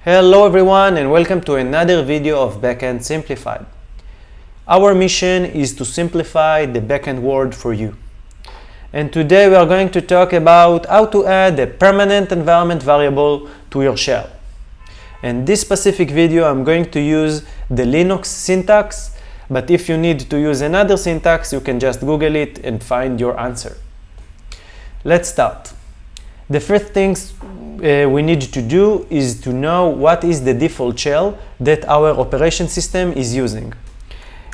Hello everyone and welcome to another video of Backend Simplified. Our mission is to simplify the backend world for you. And today we are going to talk about how to add a permanent environment variable to your shell. In this specific video I'm going to use the Linux syntax, but if you need to use another syntax you can just Google it and find your answer. Let's start. The first things we need to do is to know what is the default shell that our operation system is using.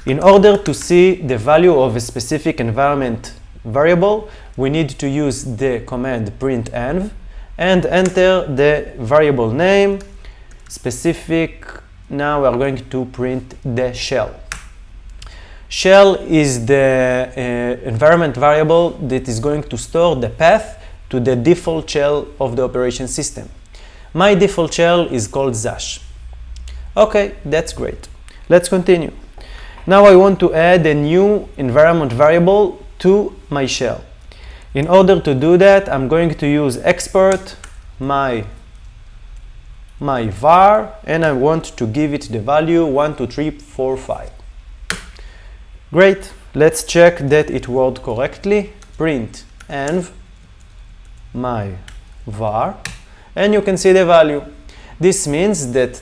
In order to see the value of a specific environment variable, we need to use the command printEnv and enter the variable name specific. Now we are going to print the shell. Shell is the environment variable that is going to store the path to the default shell of the operation system. My default shell is called Zash. Okay, that's great. Let's continue. Now I want to add a new environment variable to my shell. In order to do that, I'm going to use export my var, and I want to give it the value 1, 2, 3, 4, 5. Great. Let's check that it worked correctly. Print env my var, and you can see the value. This means that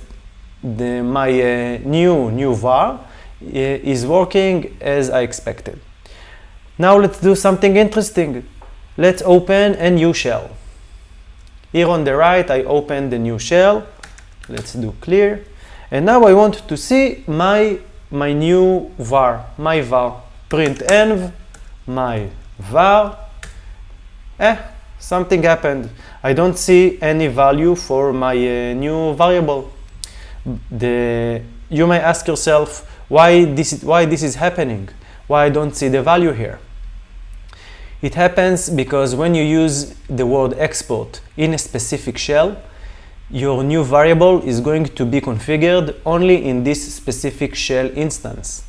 my new var is working as I expected. Now let's do something interesting. Let's open a new shell. Here on the right I open the new shell. Let's do clear, and now I want to see my new var, my var. Print env my var. Something happened. I don't see any value for my new variable. You may ask yourself why this is happening. Why I don't see the value here? It happens because when you use the word export in a specific shell, your new variable is going to be configured only in this specific shell instance.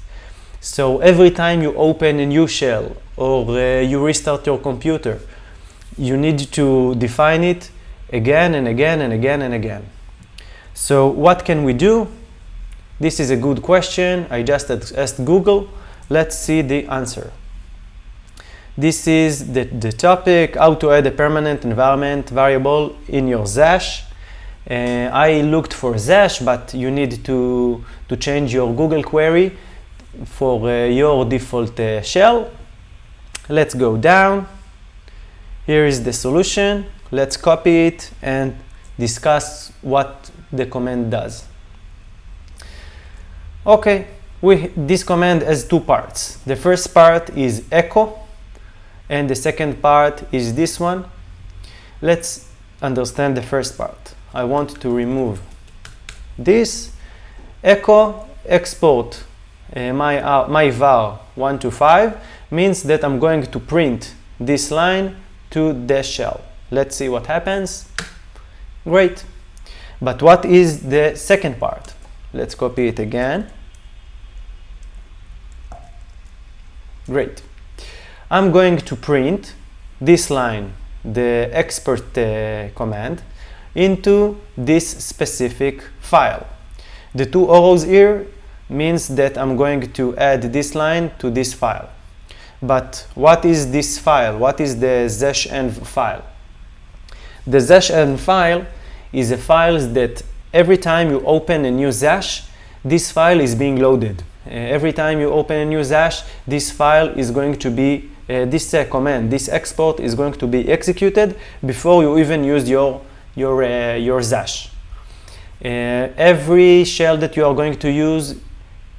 So every time you open a new shell or you restart your computer, you need to define it again and again and again and again. So what can we do? This is a good question. I just asked Google. Let's see the answer. This is the topic, how to add a permanent environment variable in your Zash. I looked for Zash, but you need to change your Google query for your default shell. Let's go down. Here is the solution. Let's copy it and discuss what the command does. Okay, this command has two parts. The first part is echo, and the second part is this one. Let's understand the first part. I want to remove this. Echo export my var 1 to 5 means that I'm going to print this line to the shell. Let's see what happens. Great. But what is the second part? Let's copy it again. Great. I'm going to print this line, the export command, into this specific file. The two arrows here means that I'm going to add this line to this file. But what is this file? What is the zashenv file? The zashenv file is a file that every time you open a new Zash, this file is being loaded. Every time you open a new Zash, this file is going to be, this command, this export is going to be executed before you even use your Zash. Every shell that you are going to use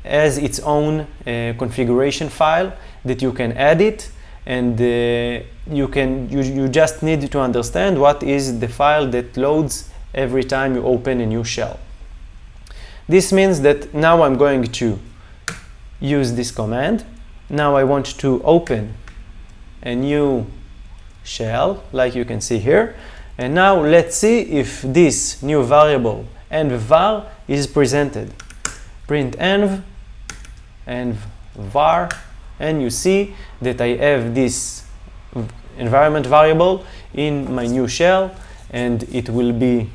has its own configuration file that you can edit, and you just need to understand what is the file that loads every time you open a new shell. This means that now I'm going to use this command. Now I want to open a new shell like you can see here, and now let's see if this new variable env var is presented. Print env var, and you see that I have this environment variable in my new shell, and it will be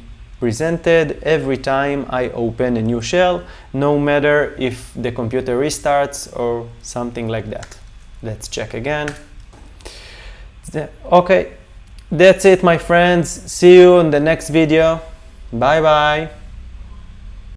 presented every time I open a new shell, no matter if the computer restarts or something like that. Let's check again. Okay, that's it, my friends. See you in the next video. Bye bye.